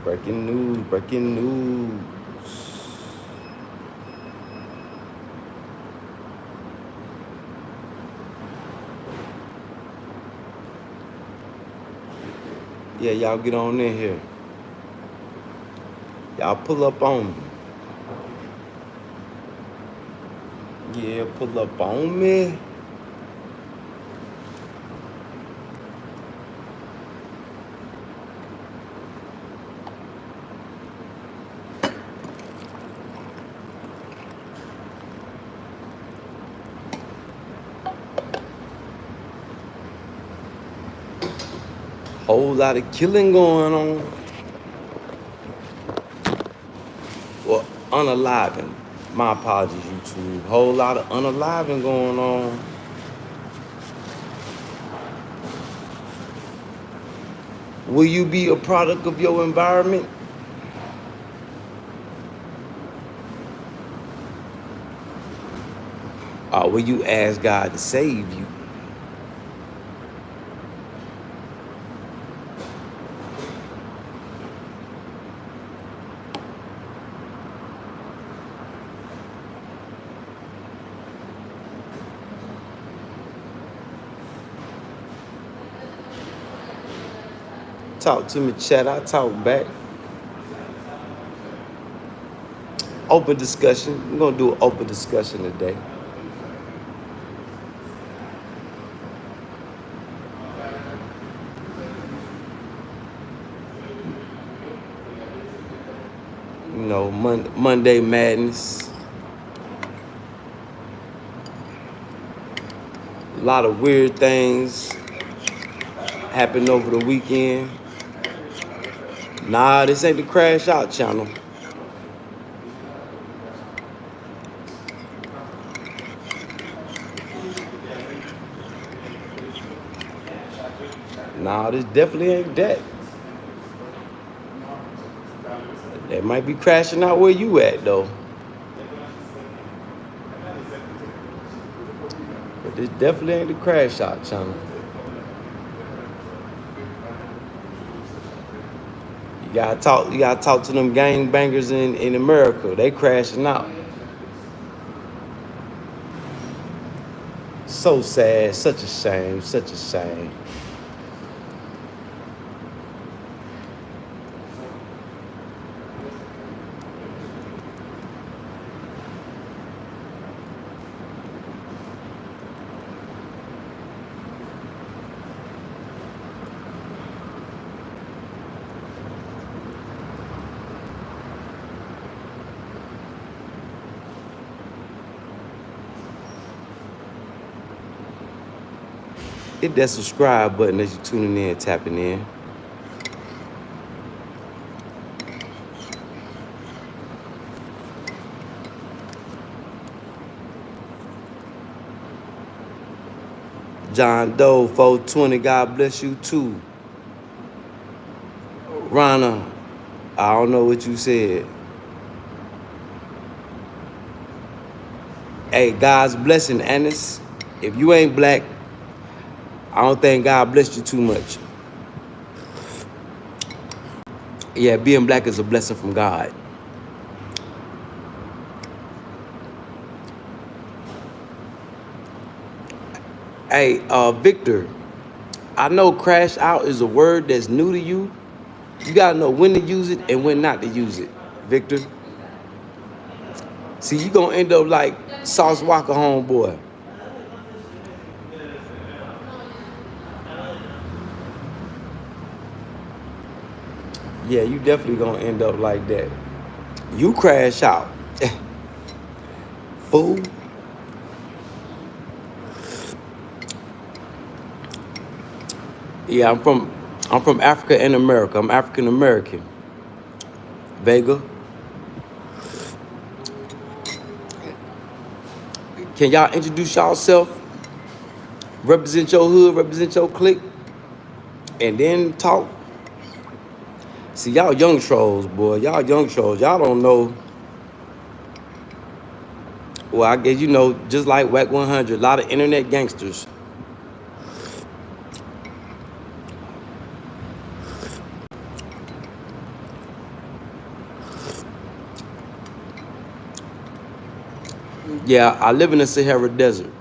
Breaking news, breaking news. Yeah, y'all get on in here. Y'all pull up on me. Yeah, pull up on me. Whole lot of killing going on. Well, unaliving. My apologies, YouTube. Whole lot of unaliving going on. Will you be a product of your environment? Or will you ask God to save you? Talk to me, chat. I talk back. Open discussion. We're going to do an open discussion today. You know, Monday Madness. A lot of weird things happened over the weekend. Nah, this ain't the Crash Out channel. Nah, this definitely ain't that. That might be crashing out where you at, though. But this definitely ain't the Crash Out channel. You gotta talk to them gangbangers in America. They crashing out. So sad, such a shame, such a shame. Hit that subscribe button as you're tuning in, tapping in. John Doe, 420, God bless you too. Rana, I don't know what you said. Hey, God's blessing, Annis. If you ain't black, I don't think God blessed you too much. Yeah, being black is a blessing from God. Hey, Victor, I know crash out is a word that's new to you. You gotta know when to use it and when not to use it, Victor. See, you gonna end up like Sauce Walker homeboy. Yeah, you definitely gonna end up like that. You crash out. Fool. Yeah, I'm from Africa and America. I'm African American. Vega. Can y'all introduce yourself? Represent your hood, represent your clique, and then talk. See, y'all young trolls, boy. Y'all young trolls. Y'all don't know. Well, I guess you know, just like WAC 100, a lot of internet gangsters. Yeah, I live in the Sahara Desert.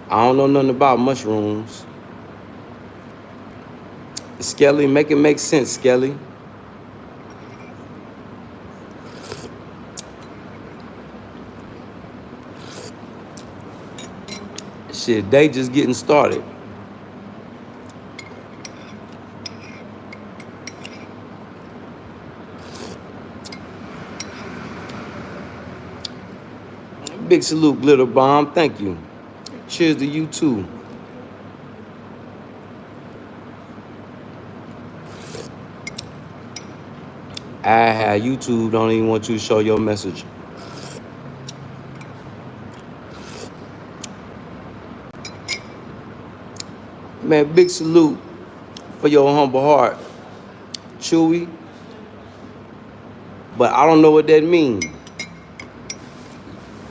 I don't know nothing about mushrooms. Skelly, make it make sense, Skelly. Shit, they just getting started. Big salute, Glitter Bomb. Thank you. Cheers to you too. YouTube don't even want you to show your message. Man, big salute for your humble heart, Chewy. But I don't know what that means.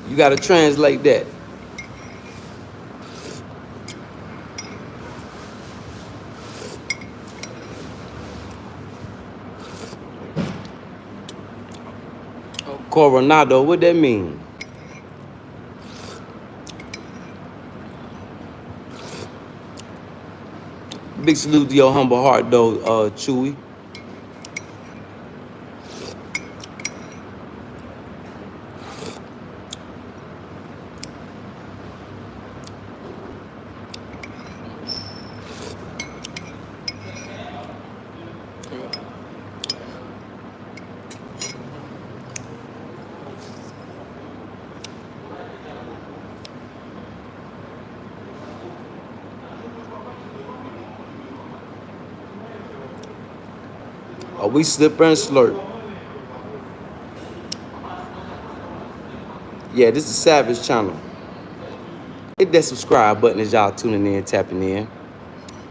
You gotta translate that. Coronado, what that mean? Big salute to your humble heart though, Chewy. We slip and slurp. Yeah, this is Savage channel. Hit that subscribe button as y'all tuning in, tapping in.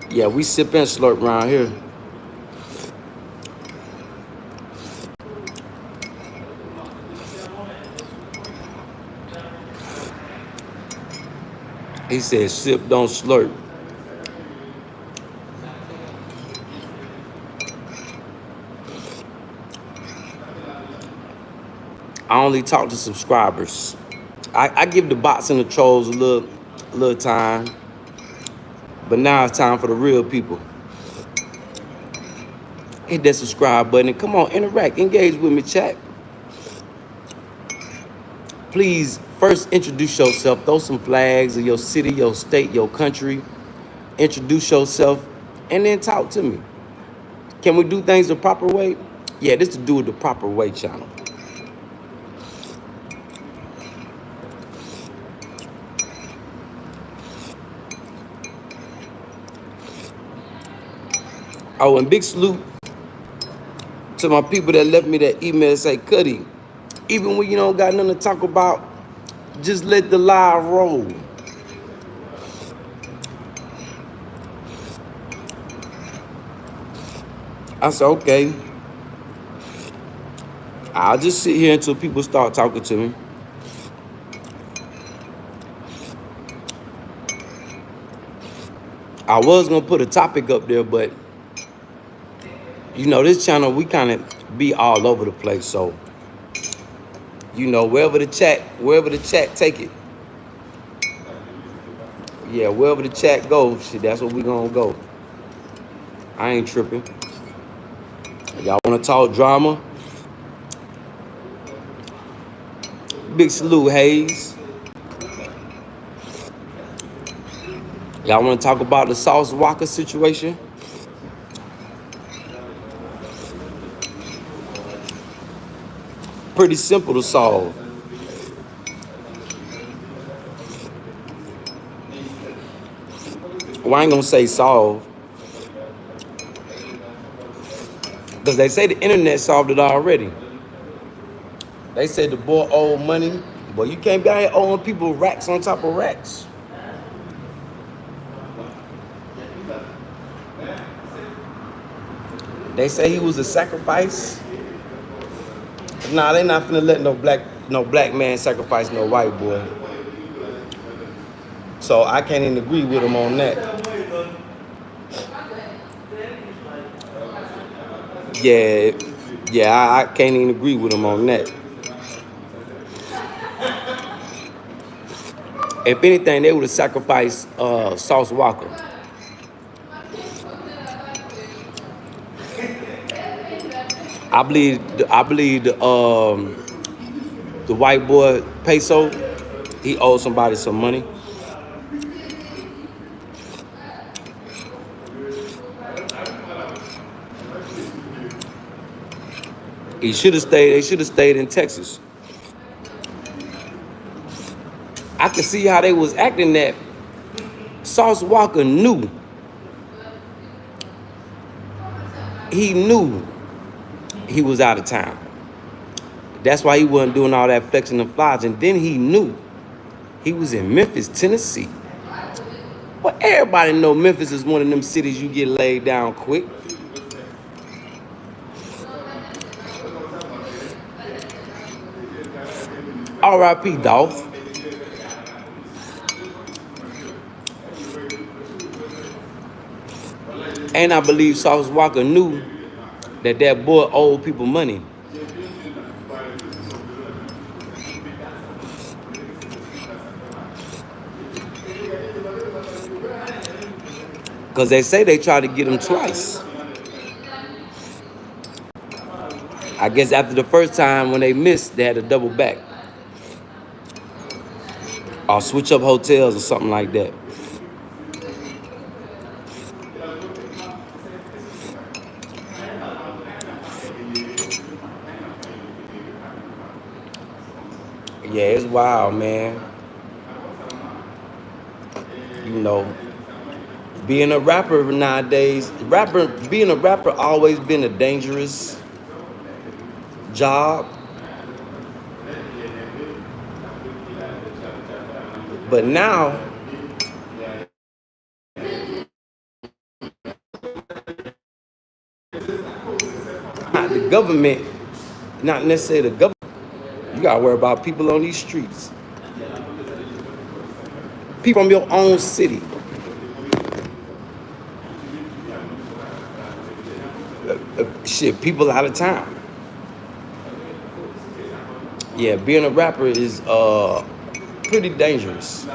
Yeah, we sip and slurp around here. He said, sip, don't slurp. I only talk to subscribers. I give the bots and the trolls a little time. But now it's time for the real people. Hit that subscribe button and come on, interact, engage with me, chat. Please first introduce yourself. Throw some flags of your city, your state, your country. Introduce yourself and then talk to me. Can we do things the proper way? Yeah, this is the Do It the Proper Way channel. Oh, and big salute to my people that left me that email and say, Kutty, even when you don't got nothing to talk about, just let the live roll. I said, okay. I'll just sit here until people start talking to me. I was gonna put a topic up there, but you know, this channel, we kind of be all over the place. So, you know, wherever the chat take it. Yeah, wherever the chat goes, shit, that's where we gonna go. I ain't tripping. Y'all wanna talk drama? Big salute, Hayes. Y'all wanna talk about the Sauce Walker situation? Pretty simple to solve. Well, I ain't gonna say solve, because they say the internet solved it already. They say the boy owed money. But you can't be out here owing people racks on top of racks. They say he was a sacrifice. Nah, they not finna let no black man sacrifice no white boy. So I can't even agree with them on that. Yeah, yeah, I can't even agree with them on that. If anything, they would have sacrificed Sauce Walker. I believe the white boy Peso, he owed somebody some money. He should have stayed. They should have stayed in Texas. I could see how they was acting that Sauce Walker knew. He knew he was out of town. That's why he wasn't doing all that flexing and flies. And then he knew he was in Memphis, Tennessee. But everybody know Memphis is one of them cities you get laid down quick. R.I.P. Dolph. And I believe Sauce Walker knew that that boy owed people money. Because they say they tried to get him twice. I guess after the first time when they missed, they had to double back. Or switch up hotels or something like that. Yeah, it's wild, man. You know, being a rapper nowadays, being a rapper always been a dangerous job. But now, not the government, not necessarily the government. You gotta worry about people on these streets. People from your own city. Shit, people out of town. Yeah, being a rapper is pretty dangerous.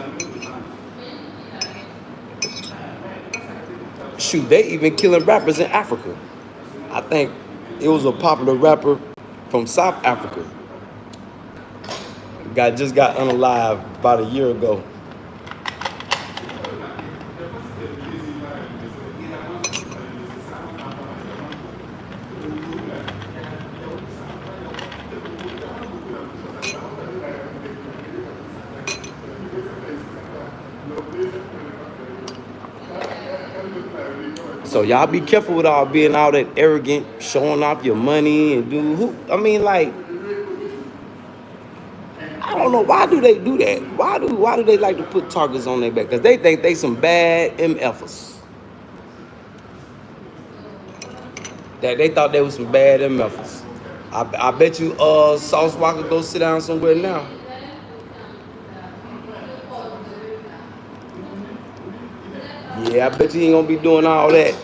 Shoot, they even killing rappers in Africa. I think it was a popular rapper from South Africa. Just got unalived about a year ago. So y'all be careful with all being all that arrogant, showing off your money and I mean, like, I don't know, why do they do that? Why do they like to put targets on their back? Because they think they some bad MFers. That they thought they was some bad MFers. I bet you Sauce Walker go sit down somewhere now. Yeah, I bet you ain't gonna be doing all that.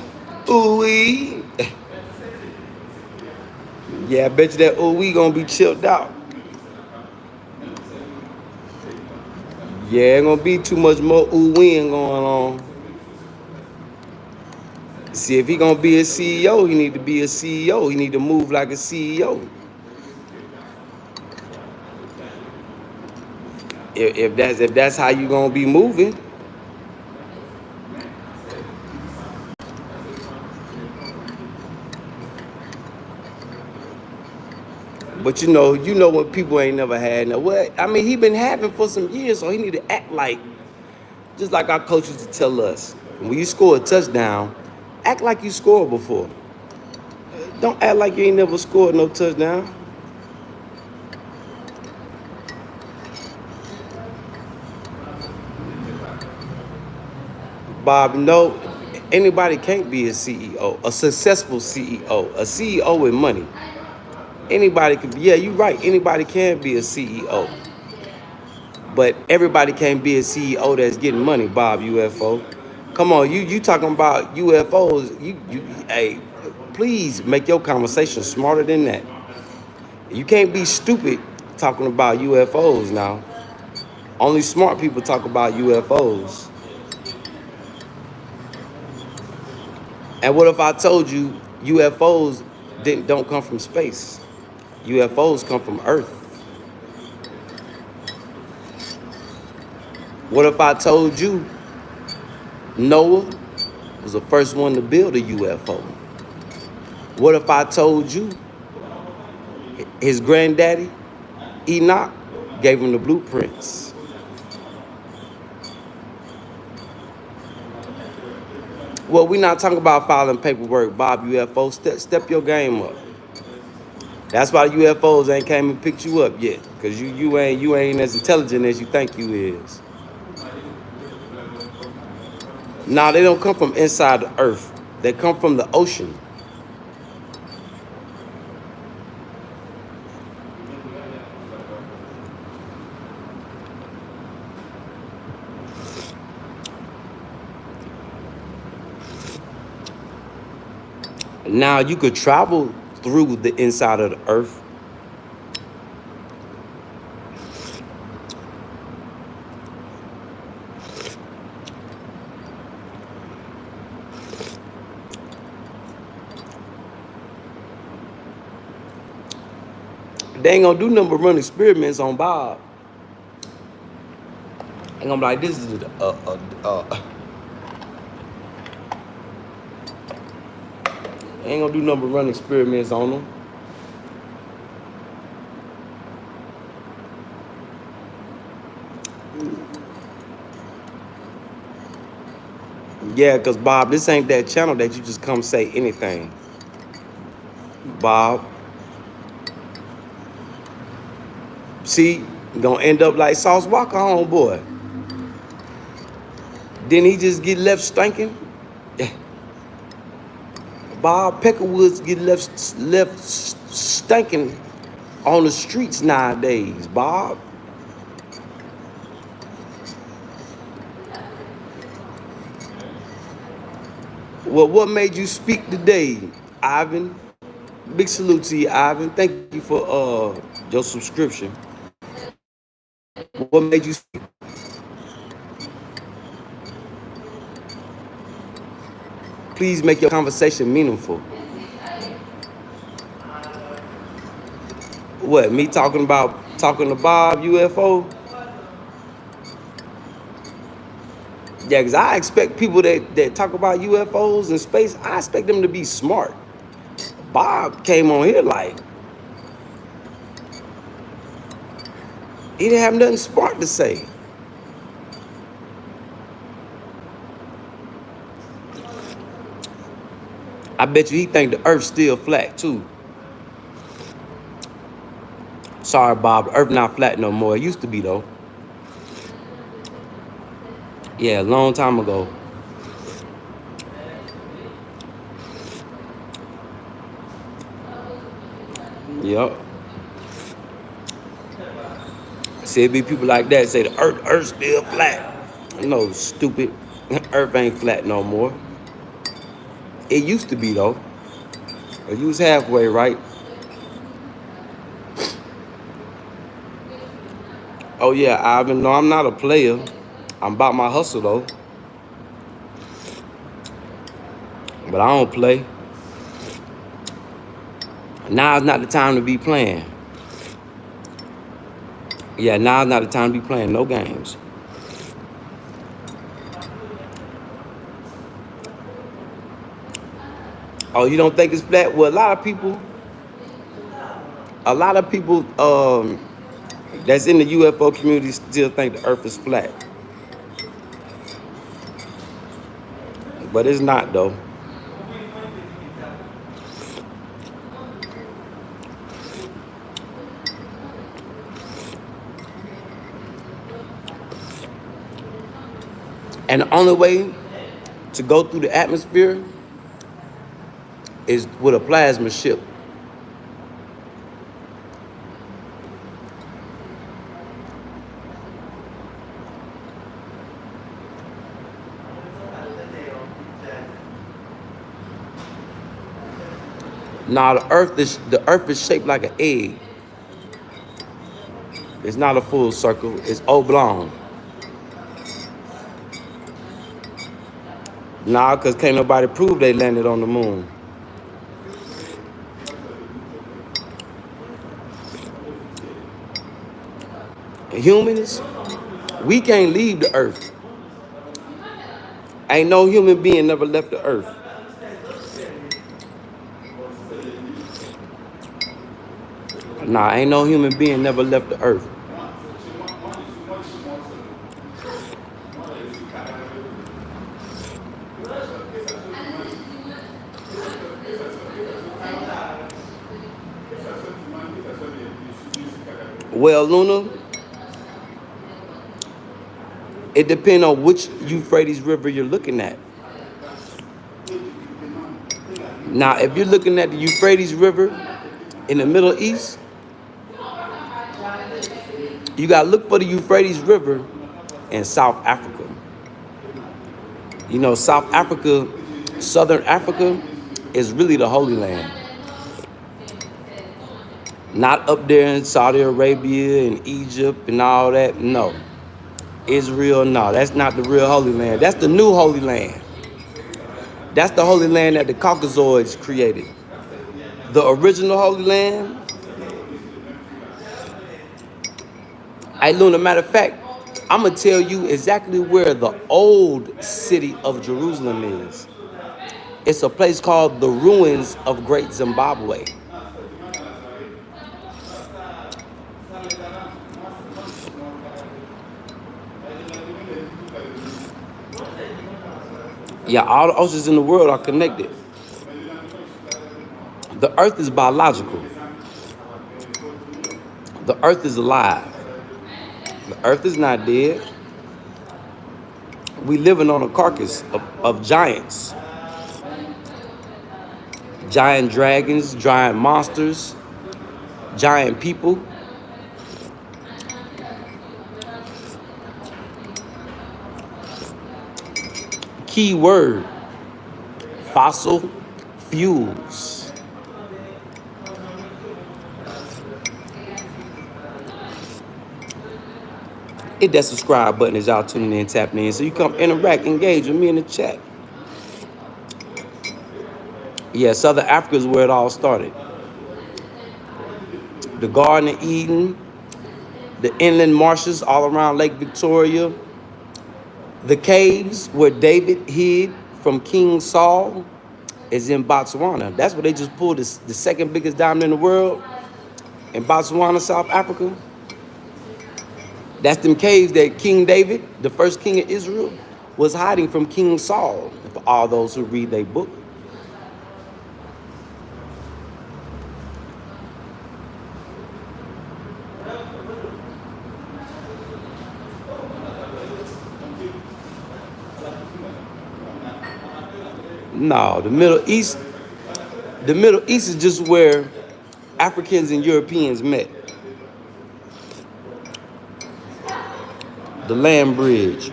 Ooh-wee. Yeah, I bet you that ooh-wee gonna be chilled out. Yeah, ain't gonna be too much more ooh-weeing going on. See, if he gonna be a CEO, he need to be a CEO. He need to move like a CEO. If that's how you gonna be moving. But you know when people ain't never had no what? I mean, he been having for some years, so he need to act like, just like our coaches to tell us, when you score a touchdown, act like you scored before. Don't act like you ain't never scored no touchdown. Bob, no, anybody can't be a CEO, a successful CEO, a CEO with money. Anybody can be, yeah, you're right. Anybody can be a CEO. But everybody can't be a CEO that's getting money, Bob UFO. Come on, you talking about UFOs, hey, please make your conversation smarter than that. You can't be stupid talking about UFOs now. Only smart people talk about UFOs. And what if I told you UFOs don't come from space? UFOs come from Earth. What if I told you Noah was the first one to build a UFO? What if I told you his granddaddy, Enoch, gave him the blueprints? Well, we're not talking about filing paperwork, Bob UFO. Step your game up. That's why UFOs ain't came and picked you up yet, cause you ain't as intelligent as you think you is. Nah, they don't come from inside the earth. They come from the ocean. Now you could travel through the inside of the earth. They ain't gonna do nothing but run experiments on Bob. Ain't gonna be like, this is ain't gonna do nothing but run experiments on them. Yeah, cause Bob, this ain't that channel that you just come say anything. Bob, see, gonna end up like Sauce Walker, homeboy. Didn't he just get left stinking? Bob Peckerwoods get left stinking on the streets nowadays, Bob. Well, what made you speak today, Ivan? Big salute to you, Ivan. Thank you for your subscription. What made you speak? Please make your conversation meaningful. What, me talking to Bob UFO? Yeah, because I expect people that talk about UFOs and space, I expect them to be smart. Bob came on here like, he didn't have nothing smart to say. I bet you he think the earth's still flat too. Sorry, Bob, the earth not flat no more. It used to be though. Yeah, a long time ago. Yep. See, it be people like that say the earth's still flat. No, stupid. Earth ain't flat no more. It used to be though. You was halfway right. Oh yeah, Ivan. No, I'm not a player. I'm about my hustle though. But I don't play. Now's not the time to be playing. Yeah, now's not the time to be playing no games. Oh, you don't think it's flat? Well, a lot of people that's in the UFO community still think the earth is flat. But it's not though. And the only way to go through the atmosphere is with a plasma ship. Now the earth is shaped like an egg. It's not a full circle. It's oblong. Nah, cause can't nobody prove they landed on the moon. Humans, we can't leave the earth. Ain't no human being never left the earth. Nah, ain't no human being never left the earth. Well, Luna, it depends on which Euphrates River you're looking at. Now, if you're looking at the Euphrates River in the Middle East, you got to look for the Euphrates River in South Africa. You know, South Africa, Southern Africa, is really the Holy Land. Not up there in Saudi Arabia and Egypt and all that. No. Israel, no. That's not the real Holy Land. That's the new Holy Land. That's the Holy Land that the Caucasoids created. The original Holy Land. Hey, Luna, matter of fact, I'm going to tell you exactly where the old city of Jerusalem is. It's a place called the Ruins of Great Zimbabwe. Yeah, all the oceans in the world are connected. The earth is biological. The earth is alive. The earth is not dead. We living on a carcass of giants. Giant dragons, giant monsters, giant people. Key word, fossil fuels. Hit that subscribe button as y'all tuning in, tapping in, so you come interact, engage with me in the chat. Yeah, Southern Africa is where it all started. The Garden of Eden, the inland marshes all around Lake Victoria, the caves where David hid from King Saul is in Botswana. That's where they just pulled the second biggest diamond in the world, in Botswana, South Africa. That's them caves that King David, the first king of Israel, was hiding from King Saul, for all those who read their book. No, the Middle East is just where Africans and Europeans met. The land bridge.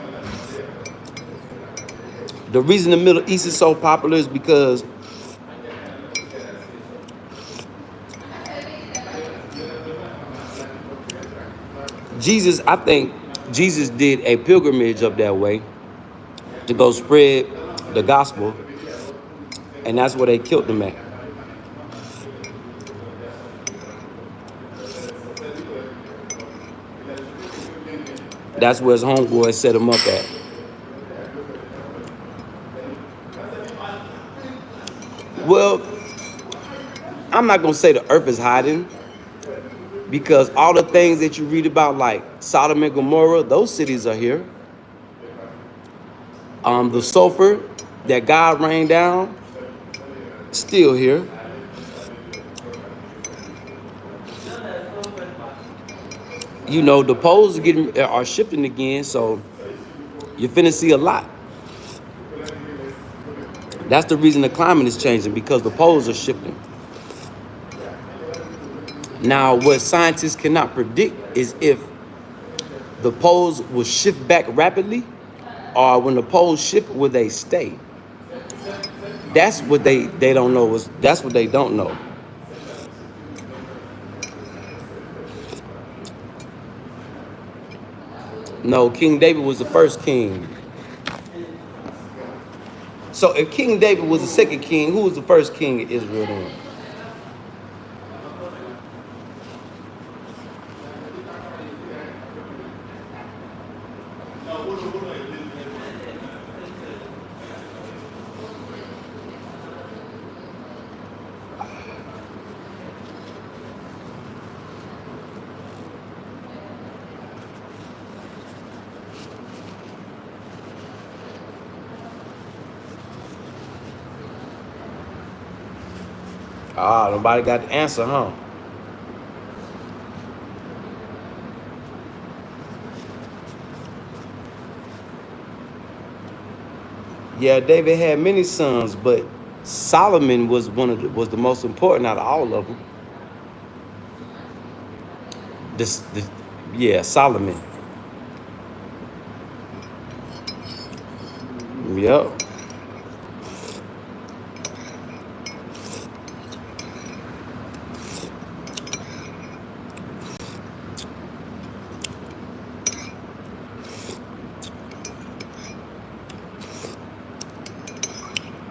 The reason the Middle East is so popular is because I think Jesus did a pilgrimage up that way to go spread the gospel, and that's where they killed him at. That's where his homeboys set him up at. Well, I'm not going to say the earth is hiding, because all the things that you read about, like Sodom and Gomorrah, those cities are here. The sulfur that God rained down, still here. You know, the poles are shifting again, so you're finna see a lot. That's the reason the climate is changing, because the poles are shifting. Now, what scientists cannot predict is if the poles will shift back rapidly, or when the poles shift, will they stay? That's what they don't know. That's what they don't know. No, King David was the first king. So if King David was the second king, who was the first king of Israel then? Ah, nobody got the answer, huh? Yeah, David had many sons, but Solomon was was the most important out of all of them. This yeah, Solomon. Yep.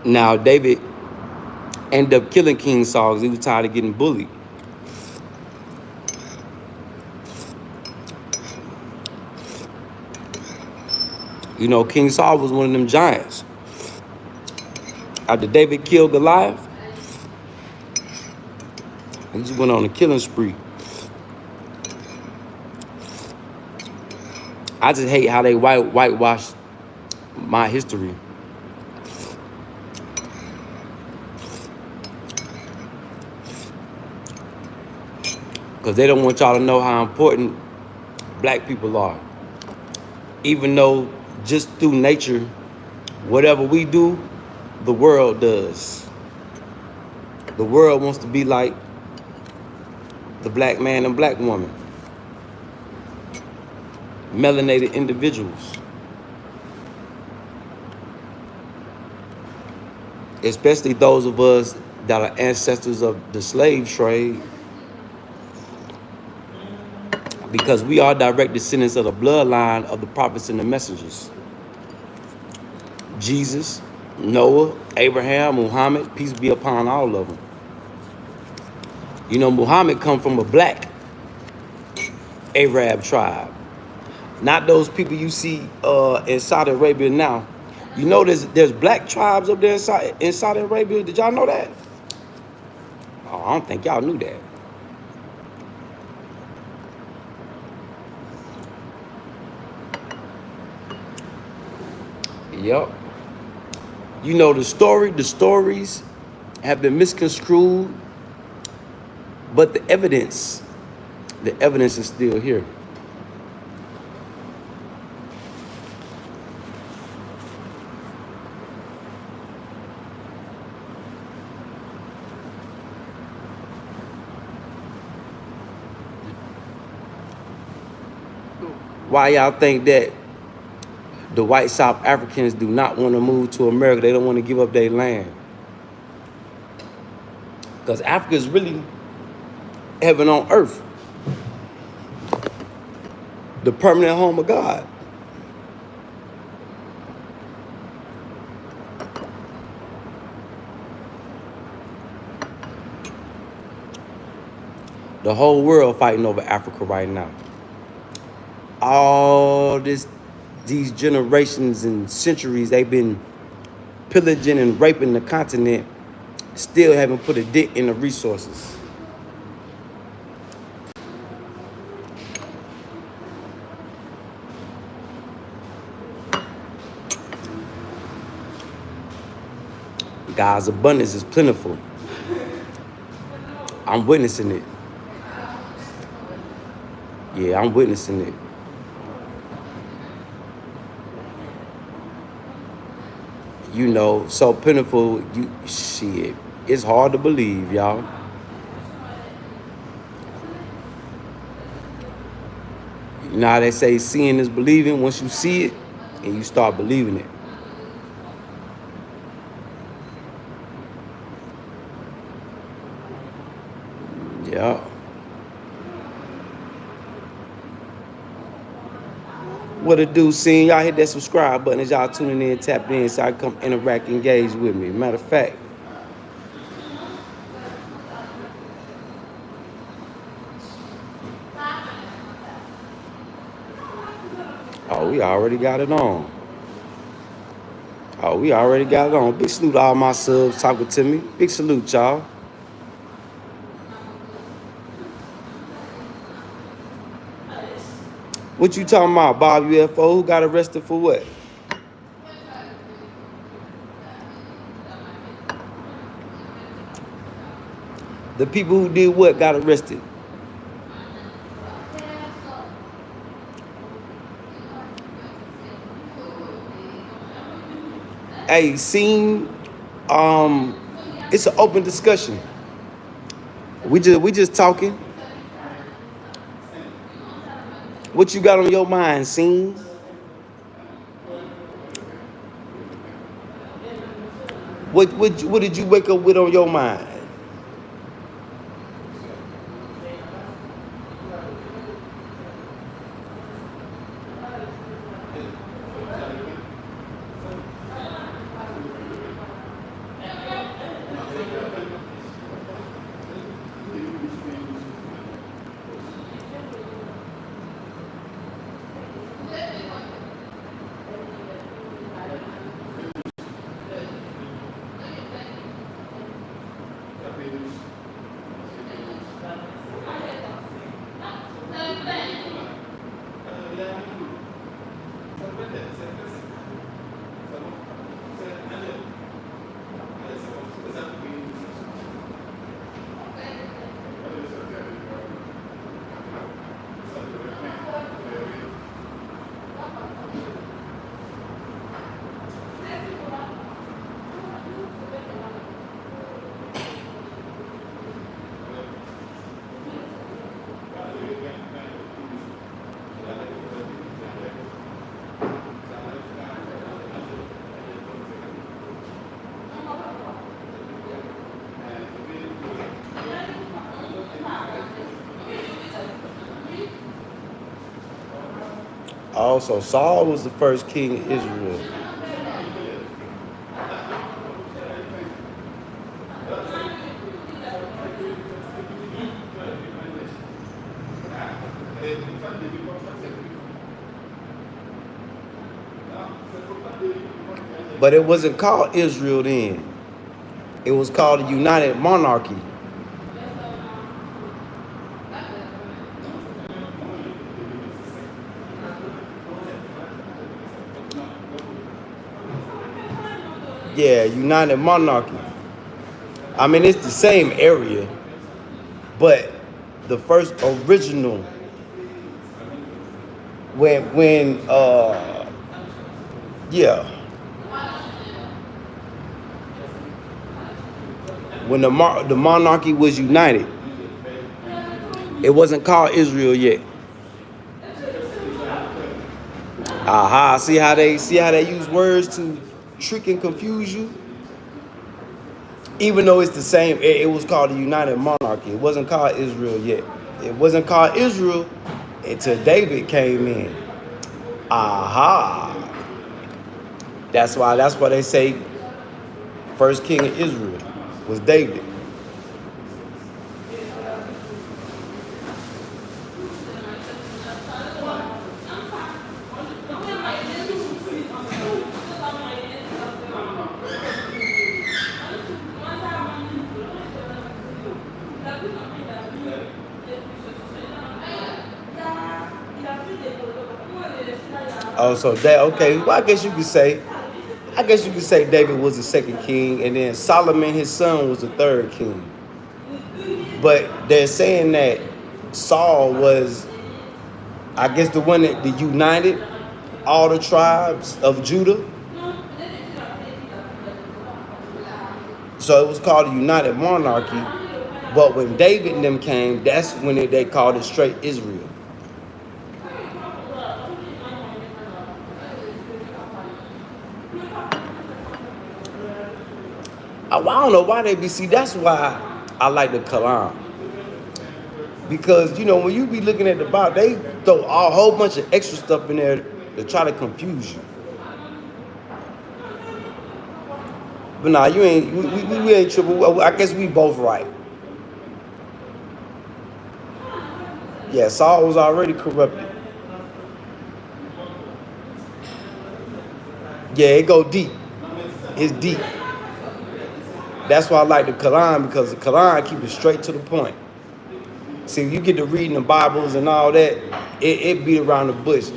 Now David ended up killing King Saul because he was tired of getting bullied. You know, King Saul was one of them giants. After David killed Goliath, he just went on a killing spree. I just hate how they whitewash my history. Because they don't want y'all to know how important black people are. Even though just through nature, whatever we do, the world does. The world wants to be like the black man and black woman. Melanated individuals. Especially those of us that are ancestors of the slave trade. Because we are direct descendants of the bloodline of the prophets and the messengers. Jesus, Noah, Abraham, Muhammad, peace be upon all of them. You know, Muhammad come from a black Arab tribe. Not those people you see in Saudi Arabia now. You know there's black tribes up there in Saudi Arabia. Did y'all know that? Oh, I don't think y'all knew that. Yep. You know the stories have been misconstrued, but the evidence is still here. Why y'all think that the white South Africans do not want to move to America? They don't want to give up their land. Because Africa is really heaven on earth. The permanent home of God. The whole world fighting over Africa right now. All these generations and centuries, they've been pillaging and raping the continent, still haven't put a dent in the resources. God's abundance is plentiful. I'm witnessing it. Yeah, I'm witnessing it. You know, so plentiful, shit. It's hard to believe, y'all. You know how they say seeing is believing? Once you see it and you start believing it. Yeah. What it do, seeing y'all hit that subscribe button as y'all tuning in, tapped in, so I come interact, engage with me. Matter of fact, oh, we already got it on. Oh, we already got it on. Big salute to all my subs talking to me. Big salute, y'all. What you talking about, Bob UFO? Who got arrested for what? The people who did what got arrested? Hey, scene. It's an open discussion. We just talking. What you got on your mind, scene? What did you wake up with on your mind? Also, Saul was the first king of Israel. But it wasn't called Israel then. It was called the United Monarchy. Yeah, United Monarchy. I mean, it's the same area, but the first original when yeah, when the monarchy was united, it wasn't called Israel yet. Aha, see how they use words to trick and confuse you? Even though it's the same, it was called the United Monarchy. It wasn't called Israel yet. It wasn't called Israel until David came in. Aha. That's why they say first king of Israel was David. Oh, so that okay. Well, I guess you could say David was the second king, and then Solomon, his son, was the third king. But they're saying that Saul was, I guess, the one that united all the tribes of Judah. So it was called the United Monarchy. But when David and them came, that's when they called it straight Israel. I don't know why they be, see, that's why I like the Quran. Because, you know, when you be looking at the Bible, they throw a whole bunch of extra stuff in there to try to confuse you. But nah, you ain't, we ain't tripping. Well, I guess we both right. Yeah, Saul was already corrupted. Yeah, it go deep. It's deep. That's why I like the Quran, because the Quran keep it straight to the point. See, you get to reading the Bibles and all that, it beat around the bush.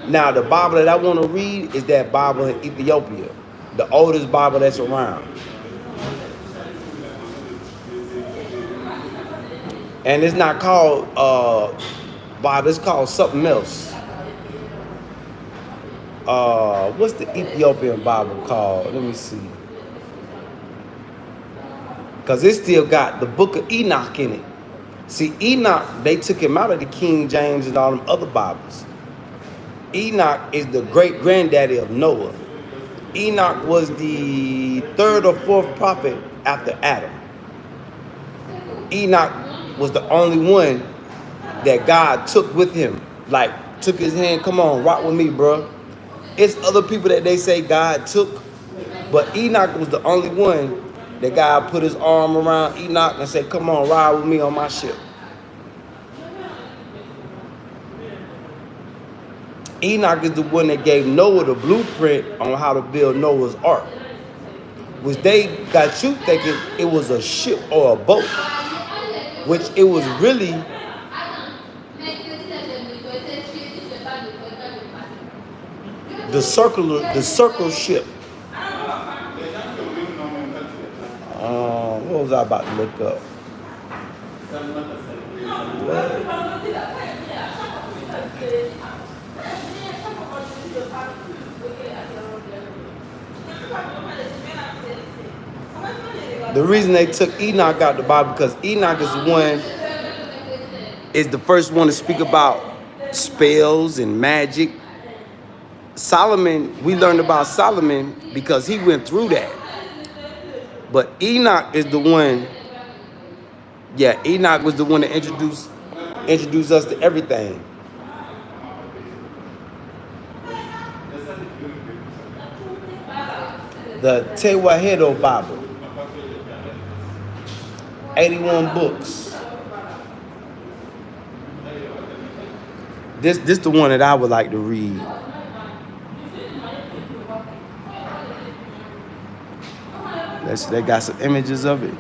Now, the Bible that I want to read is that Bible in Ethiopia, the oldest Bible that's around. And it's not called Bible, it's called something else. What's the Ethiopian Bible called? Let me see. Because it still got the book of Enoch in it. See, Enoch, they took him out of the King James and all them other Bibles. Enoch is the great granddaddy of Noah. Enoch was the third or fourth prophet after Adam. Enoch was the only one that God took with him. Like, took his hand, come on, rock with me, bro. It's other people that they say God took, but Enoch was the only one that God put his arm around Enoch and said, come on, ride with me on my ship. Enoch is the one that gave Noah the blueprint on how to build Noah's ark, which they got you thinking it was a ship or a boat, which it was really the circle ship. What was I about to look up? The reason they took Enoch out the Bible because Enoch is the first one to speak about spells and magic. Solomon, we learned about Solomon because he went through that. But Enoch is the one, yeah, Enoch was the one that introduced us to everything. The Tewahedo Bible. 81 books. This the one that I would like to read. They got some images of it.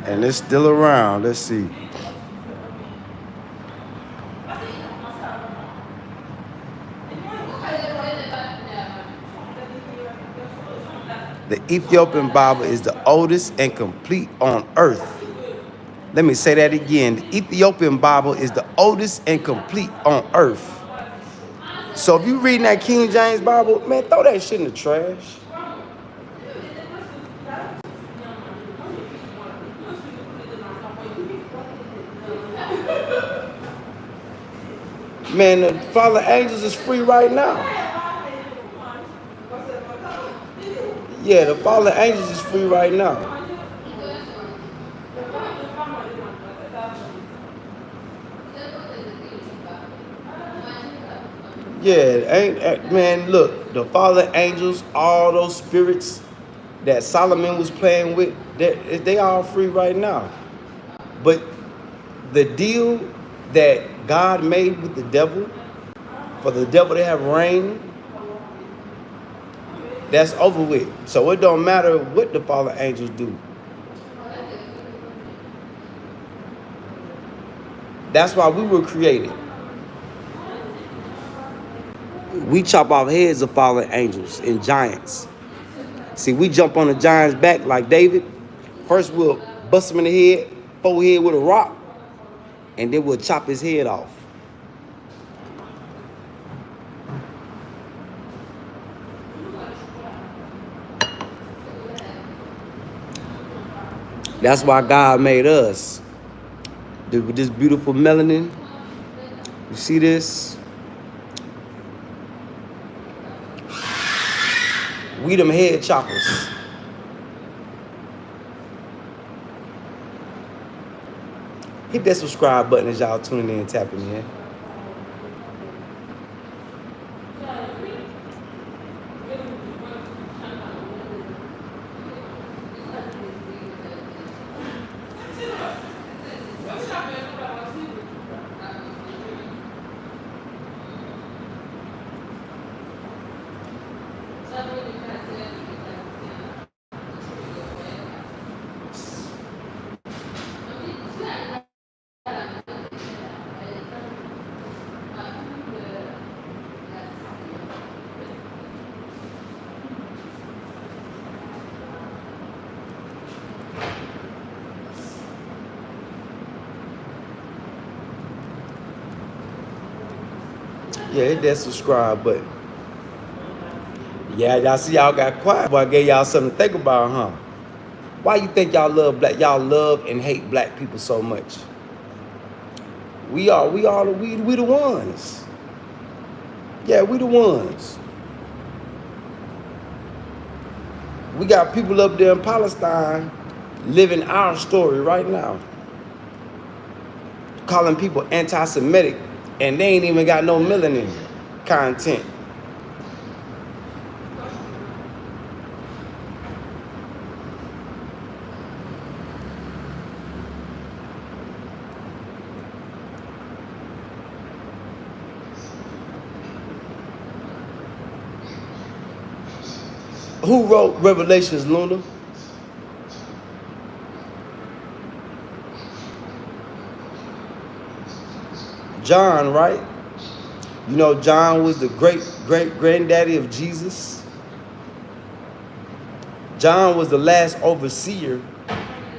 And it's still around. Let's see. The Ethiopian Bible is the oldest and complete on earth. Let me say that again. The Ethiopian Bible is the oldest and complete on earth. So if you reading that King James Bible, man, throw that shit in the trash. Man, the Fallen Angels is free right now. Yeah, the Fallen Angels is free right now. Yeah, man, look, the Fallen Angels, all those spirits that Solomon was playing with, they all free right now. But the deal that God made with the devil, for the devil to have reign, that's over with. So it don't matter what the fallen angels do. That's why we were created. We chop off heads of fallen angels and giants. See, we jump on the giant's back like David. First we'll bust him in the head, forehead with a rock, and then we'll chop his head off. That's why God made us. With this beautiful melanin. You see this? We them head choppers. Hit that subscribe button as y'all tuning in and tapping in. Yeah, hit that subscribe button. Yeah, y'all see y'all got quiet, but I gave y'all something to think about, huh? Why you think y'all love and hate black people so much? We the ones. Yeah, we the ones. We got people up there in Palestine living our story right now. Calling people anti-Semitic, and they ain't even got no melanin content. Who wrote Revelations, Luna? John, right? You know John was the great-great-granddaddy of Jesus. John was the last overseer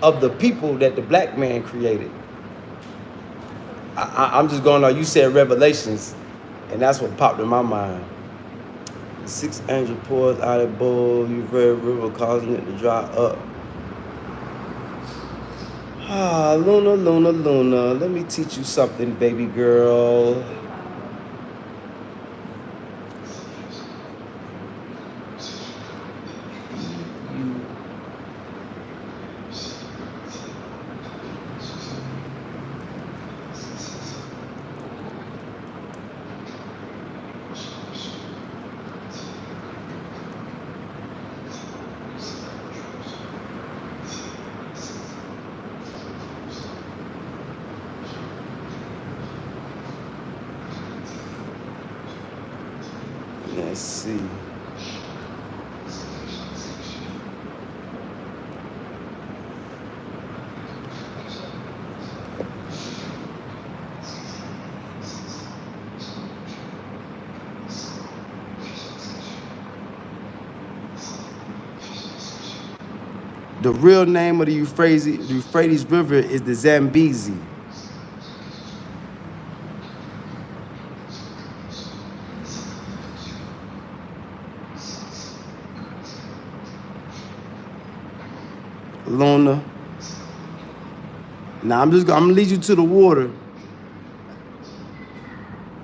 of the people that the black man created. I'm just going on, you said Revelations, and that's what popped in my mind. The sixth angel pours out a bowl, you red river, causing it to dry up. Ah, Luna, Luna, Luna, let me teach you something, baby girl. Let's see. The real name of the Euphrates River is the Zambezi. Luna. Now I'm gonna lead you to the water.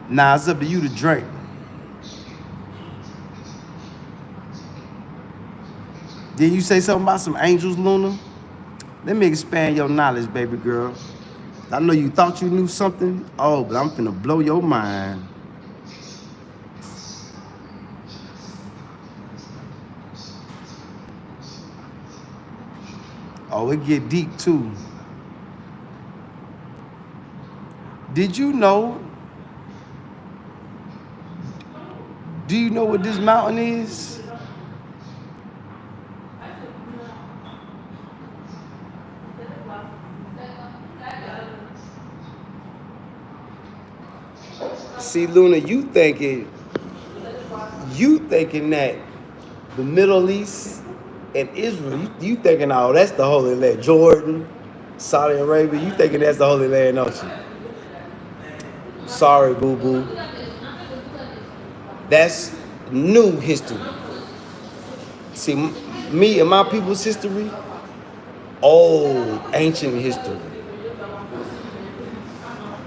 Now it's up to you to drink. Did you say something about some angels, Luna? Let me expand your knowledge, baby girl. I know you thought you knew something. Oh, but I'm finna blow your mind. Oh, it get deep too. Did you know? Do you know what this mountain is? See, Luna, you thinking that the Middle East and Israel, you thinking, oh, that's the Holy Land. Jordan, Saudi Arabia, you thinking that's the Holy Land, don't you? Sorry, boo-boo. That's new history. See, me and my people's history, old, ancient history.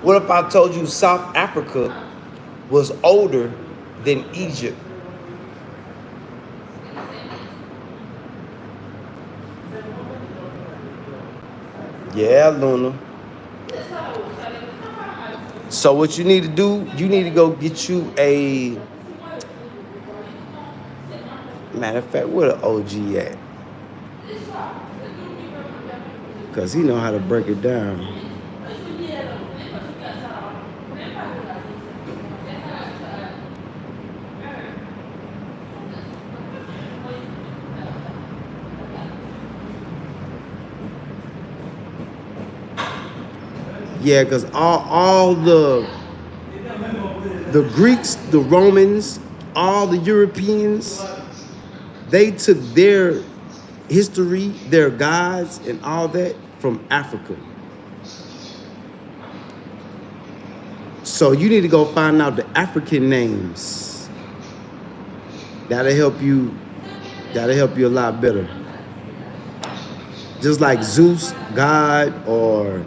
What if I told you South Africa was older than Egypt? Yeah, Luna. So what you need to do, you need to go get you a, matter of fact, where the OG at? Because he know how to break it down. Yeah, because all the Greeks, the Romans, all the Europeans, they took their history, their gods, and all that from Africa. So you need to go find out the African names. That'll help you. That'll help you a lot better. Just like Zeus, God, or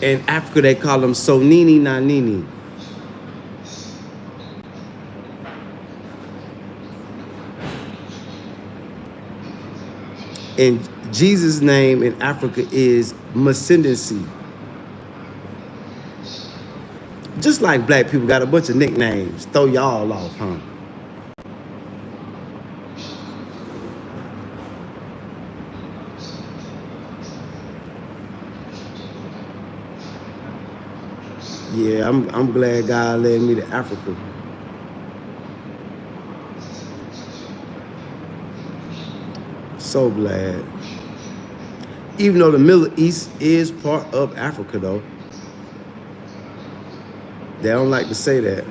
in Africa they call them Sonini Nanini. And Jesus' name in Africa is Mascendancy. Just like black people got a bunch of nicknames. Throw y'all off, huh? Yeah, I'm glad God led me to Africa. So glad. Even though the Middle East is part of Africa, though. They don't like to say that.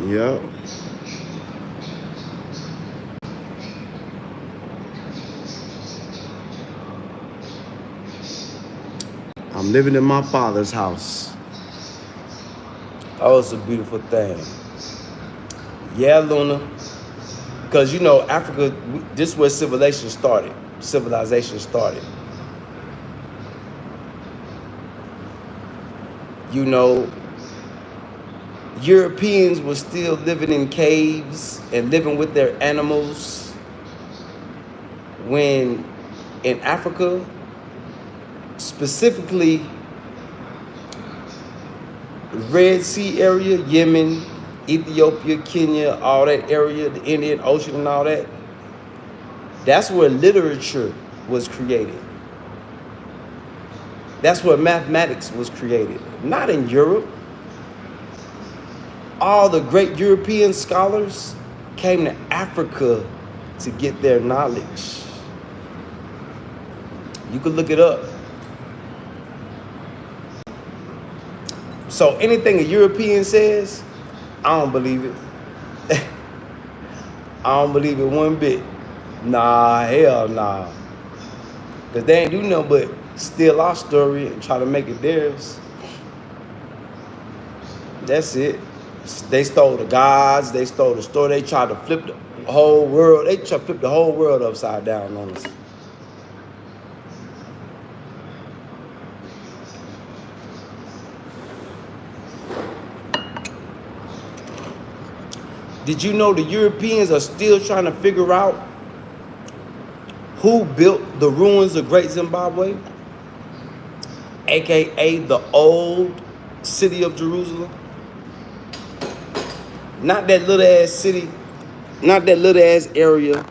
Yep. I'm living in my father's house. Oh, it's a beautiful thing. Yeah, Luna. Because, you know, Africa, this is where civilization started. You know, Europeans were still living in caves and living with their animals. When in Africa, specifically Red Sea area, Yemen, Ethiopia, Kenya, all that area, the Indian Ocean and all that, that's where literature was created. That's where mathematics was created. Not in Europe. All the great European scholars came to Africa to get their knowledge. You could look it up. So anything a European says, I don't believe it. I don't believe it one bit. Nah, hell nah. Because they ain't do nothing but steal our story and try to make it theirs. That's it. They stole the gods, they stole the story, they tried to flip the whole world, they tried to flip the whole world upside down on us. Did you know the Europeans are still trying to figure out who built the ruins of Great Zimbabwe? AKA the old city of Jerusalem? Not that little ass city, not that little ass area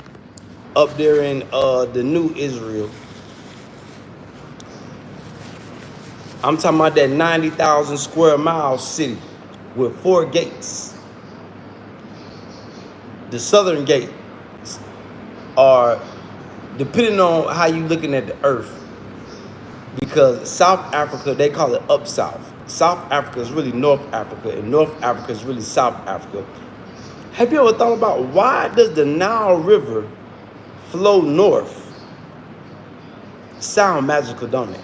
up there in the new Israel. I'm talking about that 90,000 square mile city with 4 gates. The southern gates are, depending on how you looking at the earth, because South Africa, they call it up south. South Africa is really North Africa, and North Africa is really South Africa. Have you ever thought about why does the Nile River flow north? Sound magical, don't it?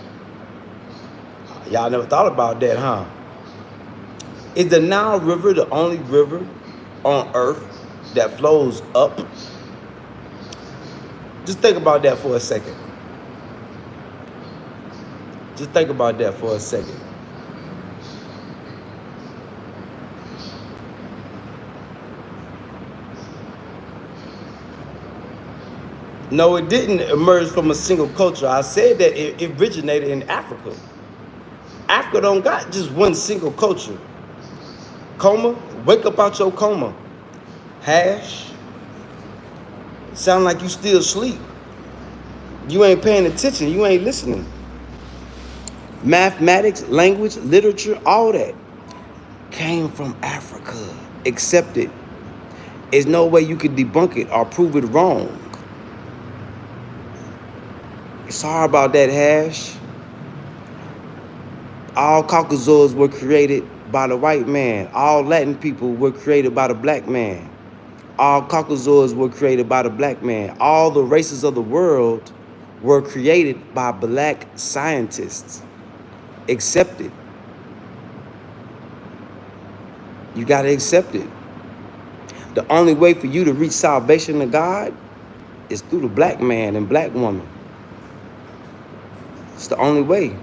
Y'all never thought about that, huh? Is the Nile River the only river on earth that flows up? Just think about that for a second. Just think about that for a second. No, it didn't emerge from a single culture. I said that it originated in Africa. Africa don't got just one single culture. Coma, wake up out your coma. Hash, sound like you still sleep. You ain't paying attention. You ain't listening. Mathematics, language, literature, all that came from Africa. Accept it. There's no way you can debunk it or prove it wrong. Sorry about that, Hash. All Caucasoids were created by the white man. All Latin people were created by the black man. All Caucasoids were created by the black man. All the races of the world were created by black scientists. Accept it. You got to accept it. The only way for you to reach salvation to God is through the black man and black woman. It's the only way.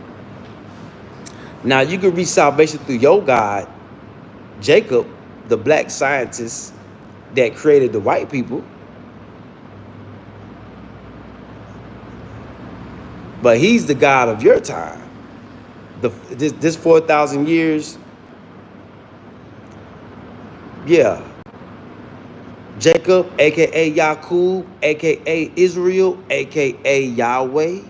Now, you can reach salvation through your God, Jacob, the black scientist that created the white people. But he's the God of your time. This 4,000 years, yeah. Jacob, a.k.a. Yaqub, a.k.a. Israel, a.k.a. Yahweh.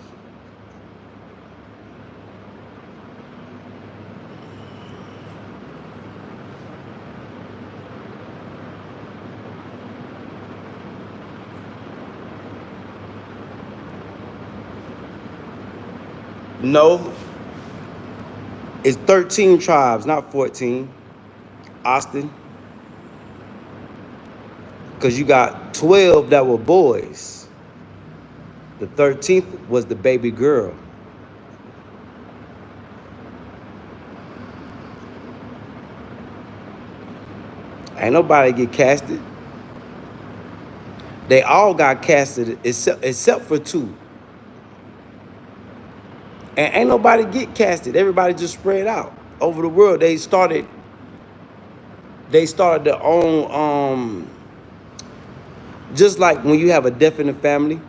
No, it's 13 tribes, not 14. Austin. Because you got 12 that were boys. The 13th was the baby girl. Ain't nobody get casted. They all got casted except for 2. And ain't nobody get casted. Everybody just spread out over the world. They started their own, just like when you have a death in the family,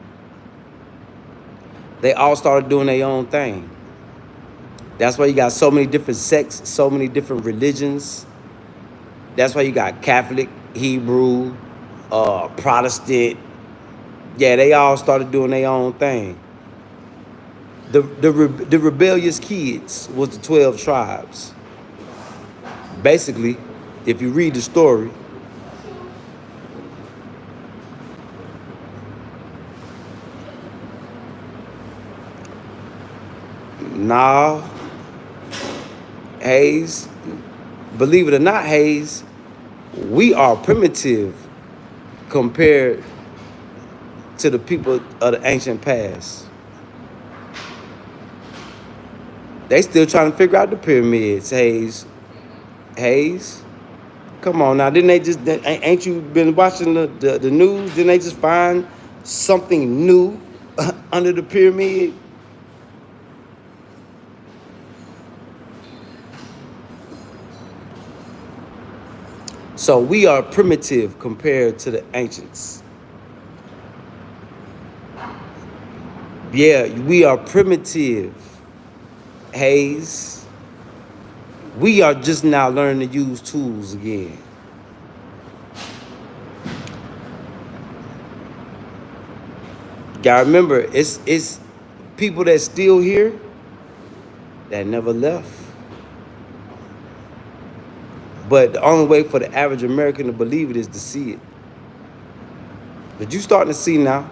they all started doing their own thing. That's why you got so many different sects, so many different religions. That's why you got Catholic, Hebrew, Protestant. Yeah, they all started doing their own thing. The rebellious kids was the 12 tribes. Basically, if you read the story, nah, Hayes, believe it or not, Hayes, we are primitive compared to the people of the ancient past. They still trying to figure out the pyramids, Hayes. Hayes, come on now. Didn't they just, ain't you been watching the news? Didn't they just find something new under the pyramid? So we are primitive compared to the ancients. Yeah, we are primitive, Hayes. We are just now learning to use tools again. Gotta remember, it's people that's still here that never left. But the only way for the average American to believe it is to see it. But you starting to see now.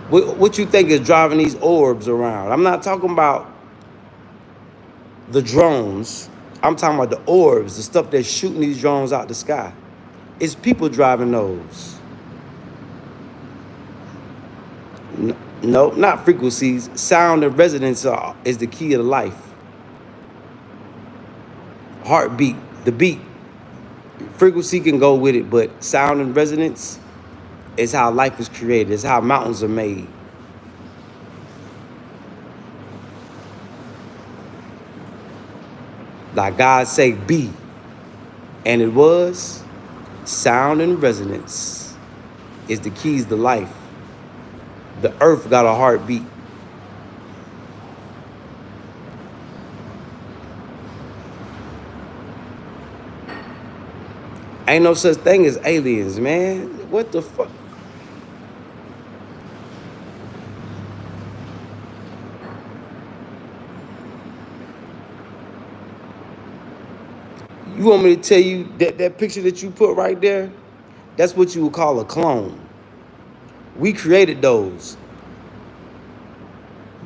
What you think is driving these orbs around? I'm not talking about the drones. I'm talking about the orbs, the stuff that's shooting these drones out the sky. It's people driving those. No, not frequencies. Sound and resonance is the key of life. Heartbeat, the beat. Frequency can go with it, but sound and resonance is how life is created. It's how mountains are made. Like God say, be. And it was. Sound and resonance is the keys to life. The earth got a heartbeat. Ain't no such thing as aliens, man. What the fuck? You want me to tell you that picture that you put right there? That's what you would call a clone. We created those.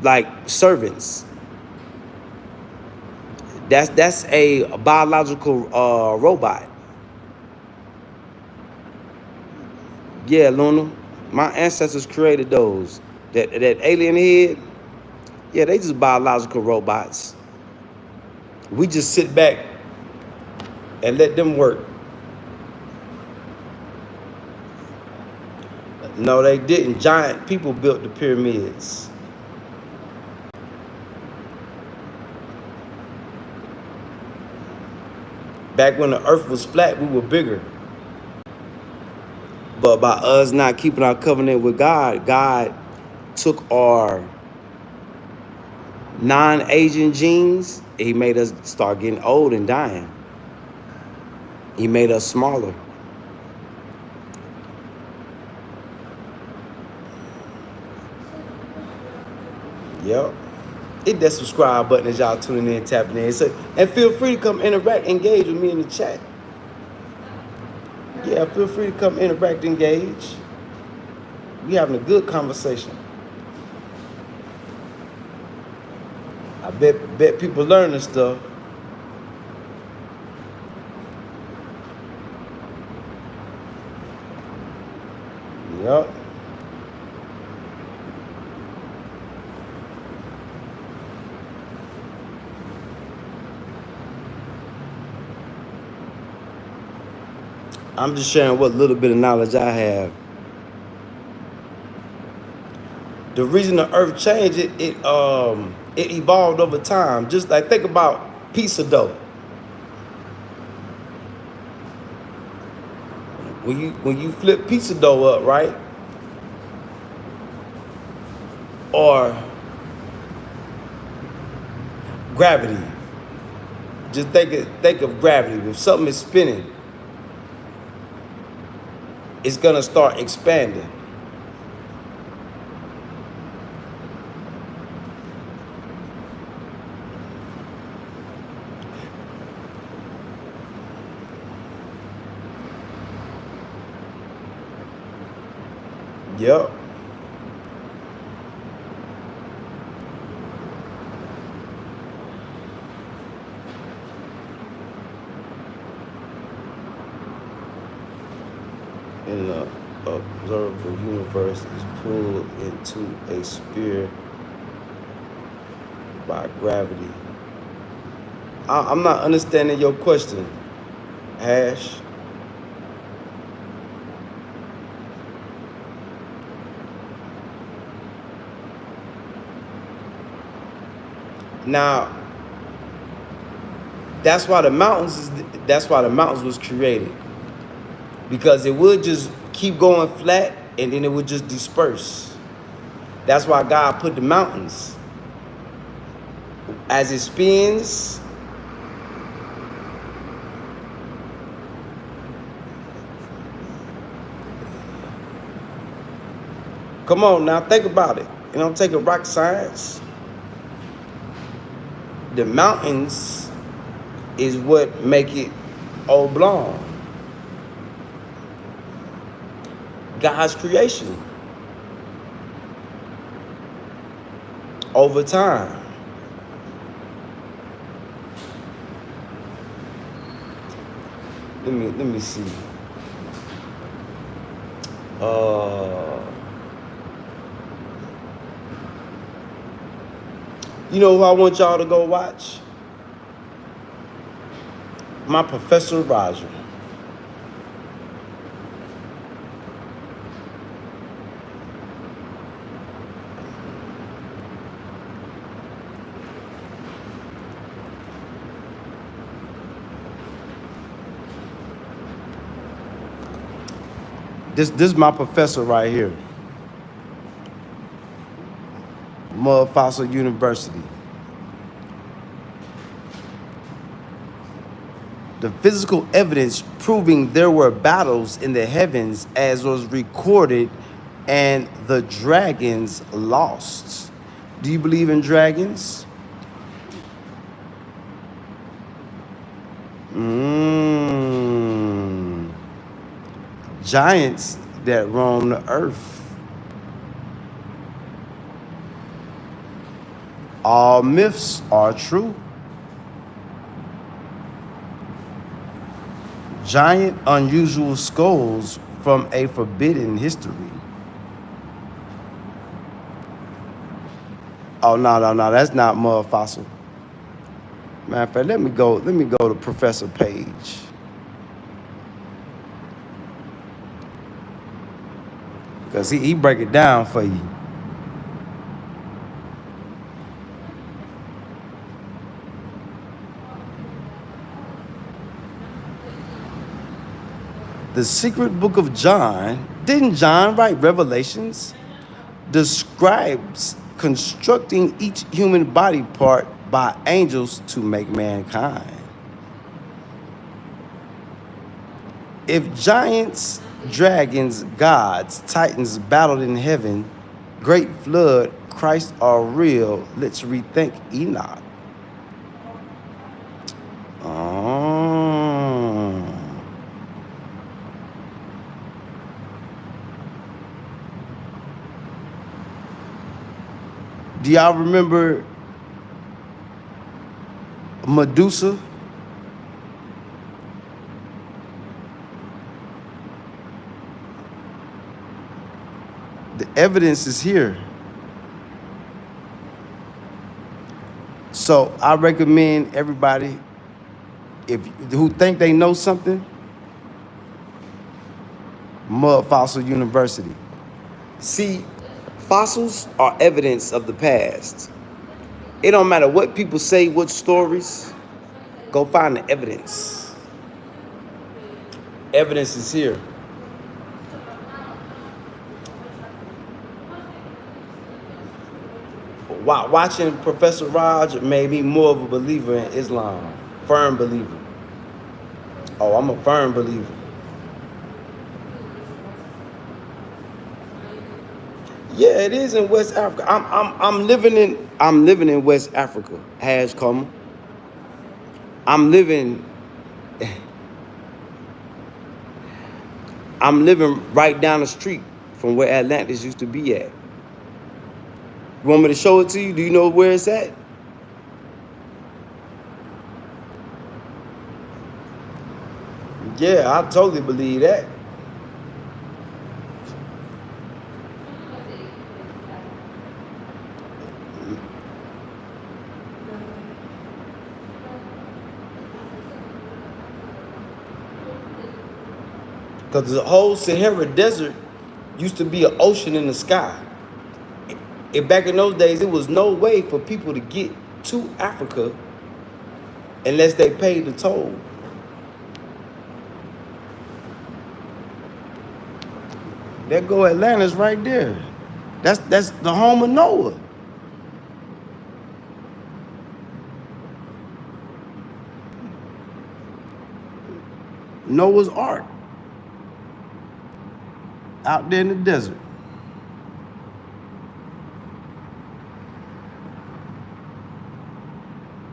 Like servants. That's a biological robot. Yeah, Luna. My ancestors created those. That alien head, yeah, they just biological robots. We just sit back and let them work. No, they didn't. Giant people built the pyramids. Back when the earth was flat, we were bigger. But by us not keeping our covenant with God, God took our non-aging genes. He made us start getting old and dying. He made us smaller. Yep. Hit that subscribe button as y'all tuning in, tapping in. So, and feel free to come interact, engage with me in the chat. Yeah, feel free to come interact, engage. We having a good conversation. I bet people learning stuff. Yep. I'm just sharing what little bit of knowledge I have. The reason the earth changed, it evolved over time. Just like think about pizza dough. When you flip pizza dough up, right? Or gravity. Just think of gravity. If something is spinning, it's gonna start expanding. Yep. In the observable universe is pulled into a sphere by gravity. I'm not understanding your question, Hash. Now, that's why the mountains was created. Because it would just keep going flat and then it would just disperse. That's why God put the mountains. As it spins, come on now, think about it. You know, take a rock science. The mountains is what make it oblong. God's creation. Over time. Let me see. You know who I want y'all to go watch? My Professor Roger. This is my professor right here. Mud Fossil University. The physical evidence proving there were battles in the heavens as was recorded, and the dragons lost. Do you believe in dragons? Giants that roam the earth. All myths are true. Giant unusual skulls from a forbidden history. Oh no, that's not mud fossil. Matter of fact, let me go to Professor Page. Because he break it down for you. The secret book of John, didn't John write Revelations? Describes constructing each human body part by angels to make mankind. If giants, dragons, gods, titans battled in heaven, great flood, Christ are real, let's rethink Enoch. Do y'all remember Medusa? The evidence is here. So I recommend everybody, who think they know something, Mud Fossil University. See, fossils are evidence of the past. It don't matter what people say, what stories, go find the evidence. Evidence is here. Watching Professor Raj made me more of a believer in Islam. Firm believer. Oh, I'm a firm believer. Yeah, it is in West Africa. I'm living in West Africa. Hash comma. I'm living right down the street from where Atlantis used to be at. You want me to show it to you? Do you know where it's at? Yeah, I totally believe that. Because the whole Sahara Desert used to be an ocean in the sky. And back in those days, it was no way for people to get to Africa unless they paid the toll. There go Atlantis right there. That's the home of Noah. Noah's Ark. Out there in the desert.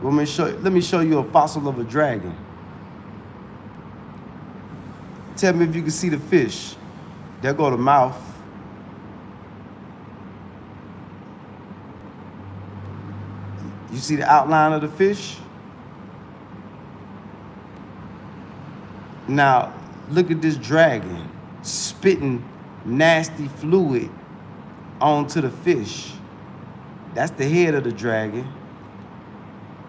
Let me show you a fossil of a dragon. Tell me if you can see the fish. There go the mouth. You see the outline of the fish? Now, look at this dragon spitting nasty fluid onto the fish. That's the head of the dragon.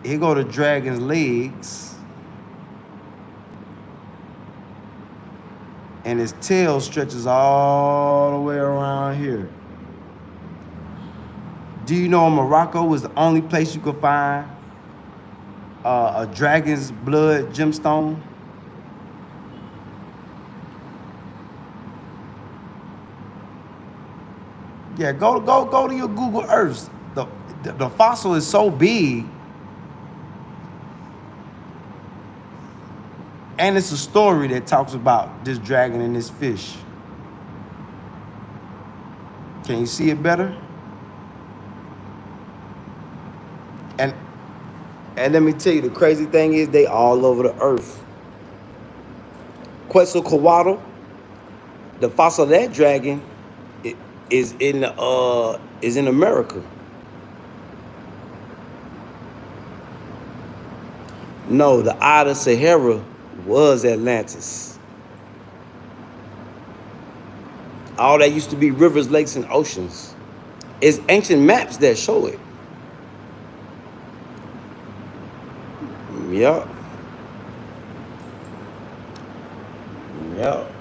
Here go the dragon's legs. And his tail stretches all the way around here. Do you know Morocco was the only place you could find a dragon's blood gemstone? Yeah, go to your Google Earth. The fossil is so big, and it's a story that talks about this dragon and this fish. Can you see it better? And let me tell you, the crazy thing is they all over the earth. Quetzalcoatl, the fossil of that dragon, is in America. No, the Eye of Sahara was Atlantis. All that used to be rivers, lakes, and oceans. It's ancient maps that show it. Yup. Yup.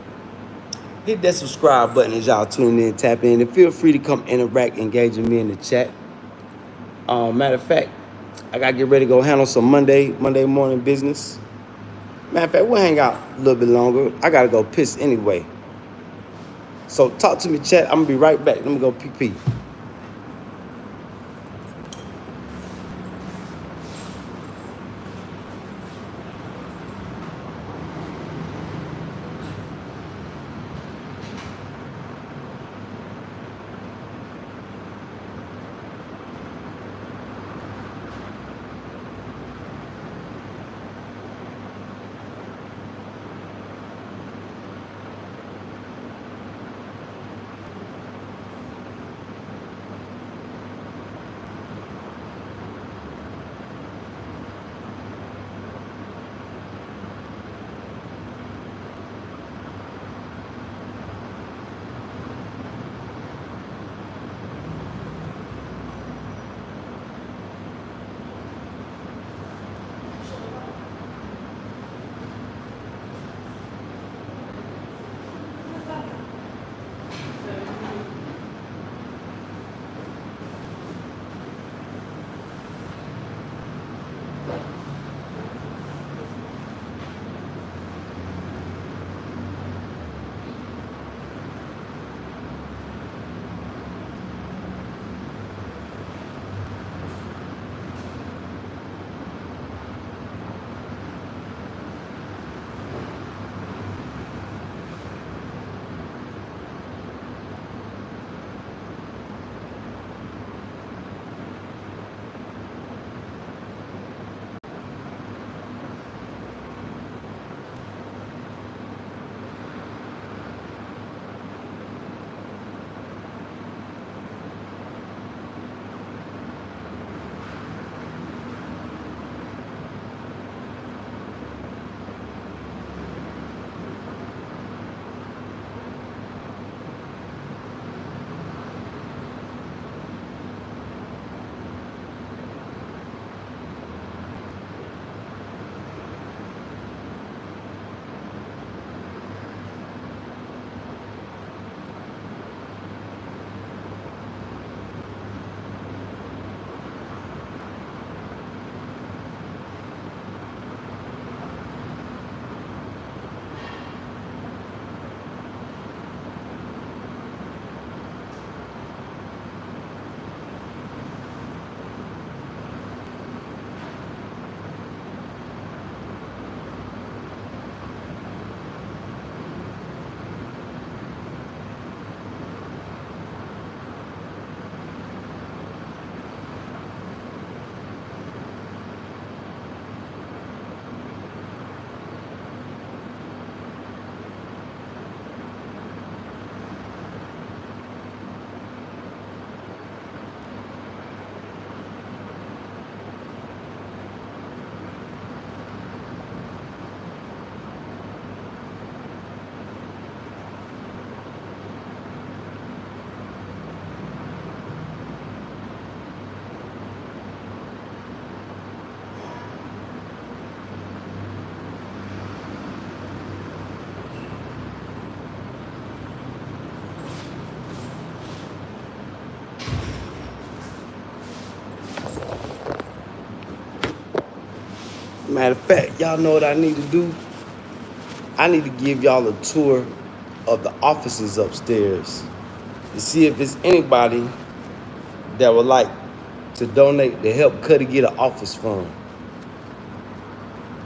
Hit that subscribe button as y'all tune in, tap in, and feel free to come interact, engage with me in the chat. Matter of fact, I gotta get ready to go handle some Monday morning business. Matter of fact, we'll hang out a little bit longer. I gotta go piss anyway. So talk to me, chat. I'm gonna be right back. Let me go pee. Matter of fact, y'all know what I need to do? I need to give y'all a tour of the offices upstairs to see if it's anybody that would like to donate to help Kutty get an office from.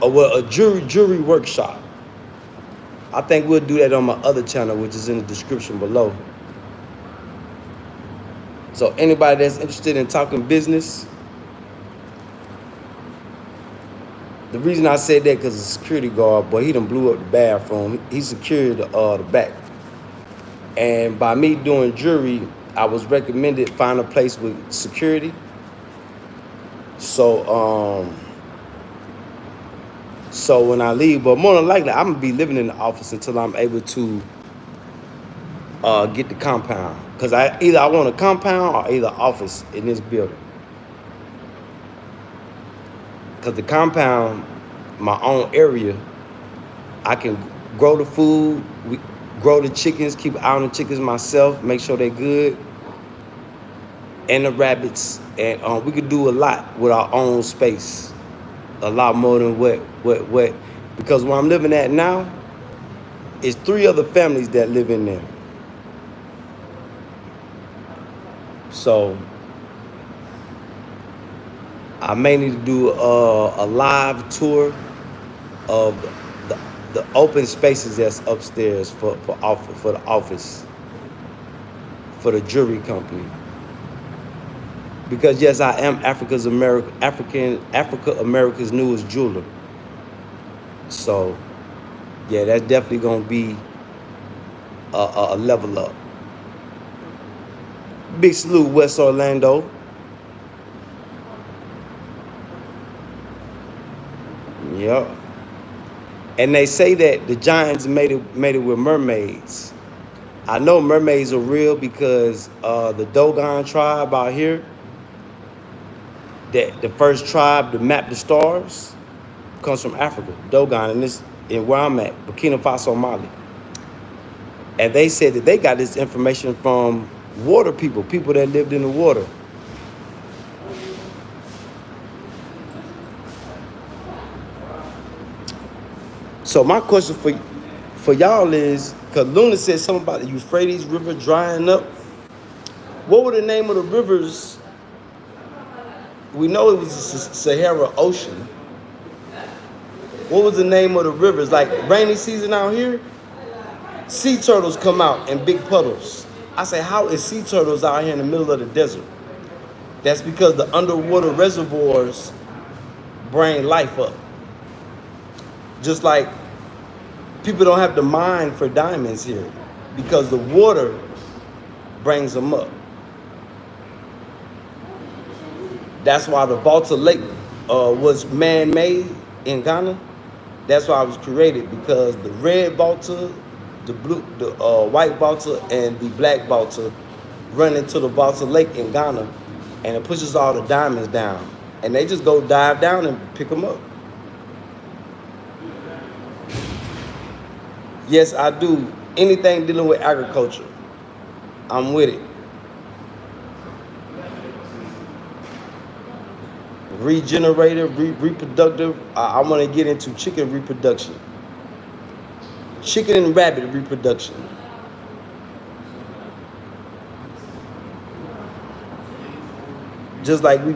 Or well, a jury workshop. I think we'll do that on my other channel, which is in the description below. So anybody that's interested in talking business, the reason I said that because the security guard, boy, he done blew up the bathroom. He secured the back. And by me doing jury, I was recommended find a place with security. So so when I leave, but more than likely, I'm gonna be living in the office until I'm able to get the compound. Cause either I want a compound or either office in this building. Cause the compound, my own area, I can grow the food, grow the chickens, keep an eye on the chickens myself, make sure they're good, and the rabbits, and we could do a lot with our own space, a lot more than what. Because where I'm living at now, is 3 other families that live in there. So I may need to do a live tour of the open spaces that's upstairs for the office, for the jewelry company. Because yes, I am Africa America's newest jeweler. So yeah, that's definitely gonna be a level up. Big salute, West Orlando. Yep. And they say that the giants made it with mermaids. I know mermaids are real because the Dogon tribe out here, that the first tribe to map the stars, comes from Africa, Dogon, in where I'm at, Burkina Faso, Mali. And they said that they got this information from water people that lived in the water. So my question for y'all is, because Luna said something about the Euphrates River drying up. What were the name of the rivers? We know it was the Sahara Ocean. What was the name of the rivers? Like rainy season out here, sea turtles come out in big puddles. I say, how is sea turtles out here in the middle of the desert? That's because the underwater reservoirs bring life up. Just like people don't have the mind for diamonds here because the water brings them up. That's why the Volta Lake was man-made in Ghana. That's why it was created, because the red Volta, the blue, the white Volta, and the black Volta run into the Volta Lake in Ghana, and it pushes all the diamonds down, and they just go dive down and pick them up. Yes, I do. Anything dealing with agriculture, I'm with it. Regenerative, reproductive. I want to get into chicken reproduction. Chicken and rabbit reproduction. Just like we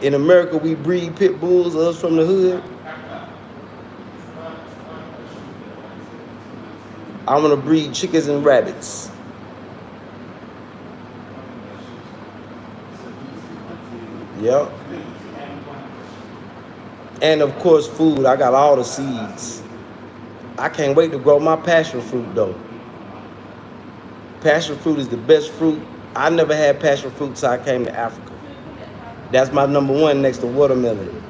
in America, we breed pit bulls, us from the hood. I want to breed chickens and rabbits. Yep. And of course, food. I got all the seeds. I can't wait to grow my passion fruit though. Passion fruit is the best fruit. I never had passion fruit till I came to Africa. That's my #1 next to watermelon.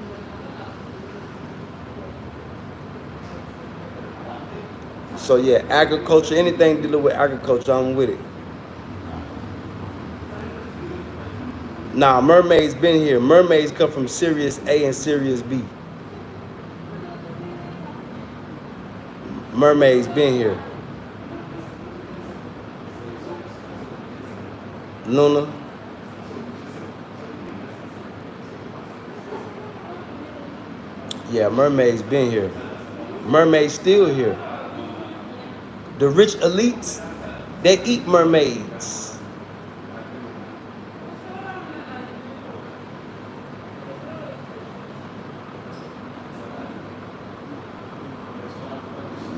So yeah, agriculture, anything dealing with agriculture, I'm with it. Nah, mermaids been here. Mermaids come from Sirius A and Sirius B. Mermaids been here. Luna. Yeah, mermaids been here. Mermaids still here. The rich elites, they eat mermaids.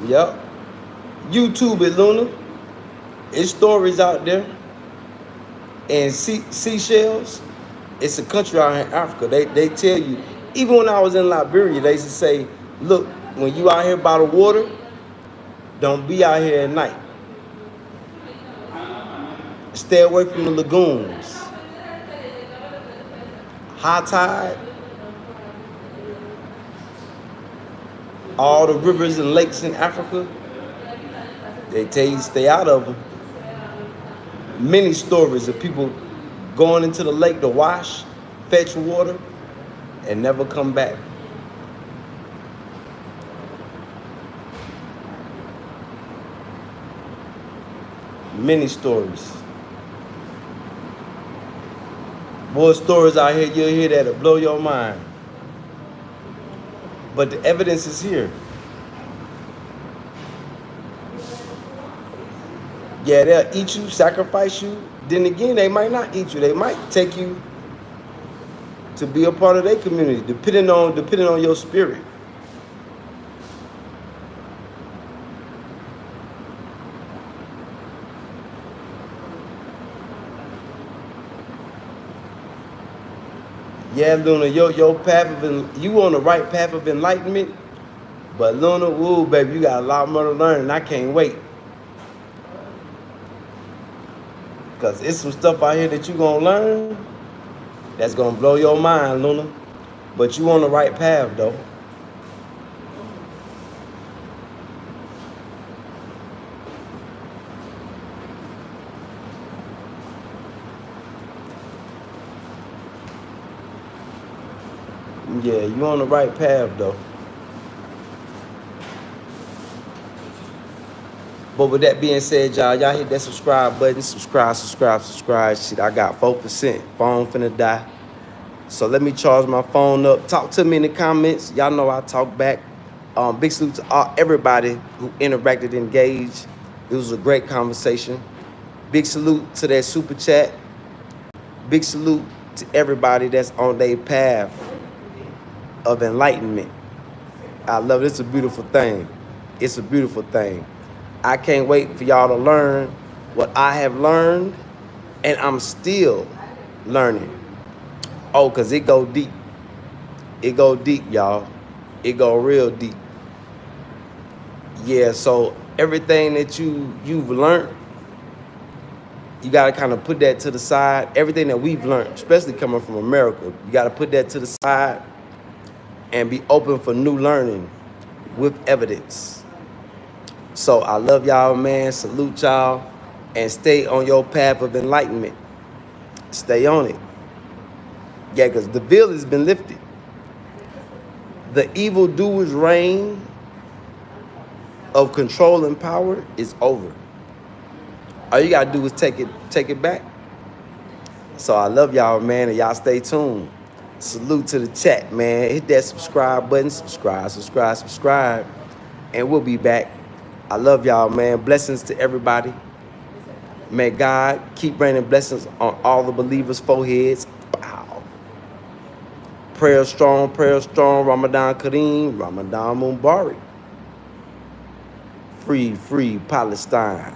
Yep. YouTube it, Luna. It's stories out there. And Seychelles, it's a country out in Africa. They tell you, even when I was in Liberia, they used to say, look, when you out here by the water, don't be out here at night. Stay away from the lagoons. High tide, all the rivers and lakes in Africa, they tell you to stay out of them. Many stories of people going into the lake to wash, fetch water, and never come back. Many stories. More stories out here, you'll hear that'll blow your mind. But the evidence is here. Yeah, they'll eat you, sacrifice you. Then again, they might not eat you. They might take you to be a part of their community, depending on your spirit. Yeah, Luna, your path of you on the right path of enlightenment, but Luna, woo, baby, you got a lot more to learn, and I can't wait. Because it's some stuff out here that you're going to learn that's going to blow your mind, Luna. But you on the right path, though. Yeah, you on the right path, though. But with that being said, y'all hit that subscribe button. Subscribe. Shit, I got 4%. Phone finna die. So let me charge my phone up. Talk to me in the comments. Y'all know I talk back. Big salute to everybody who interacted, engaged. It was a great conversation. Big salute to that super chat. Big salute to everybody that's on their path of enlightenment. I love it. It's a beautiful thing. It's a beautiful thing. I can't wait for y'all to learn what I have learned, and I'm still learning. Oh, because it go deep. It go deep, y'all. It go real deep. Yeah, so everything that you've learned, you got to kind of put that to the side. Everything that we've learned, especially coming from America, you got to put that to the side and be open for new learning with evidence. So I love y'all, man. Salute y'all. And stay on your path of enlightenment. Stay on it. Yeah, because the veil has been lifted. The evildoer's reign of control and power is over. All you got to do is take it back. So I love y'all, man, and y'all stay tuned. Salute to the chat, man. Hit that subscribe button. Subscribe. And we'll be back. I love y'all, man. Blessings to everybody. May God keep raining blessings on all the believers' foreheads. Wow. Prayer strong. Ramadan Kareem. Ramadan Mubarak. Free Palestine.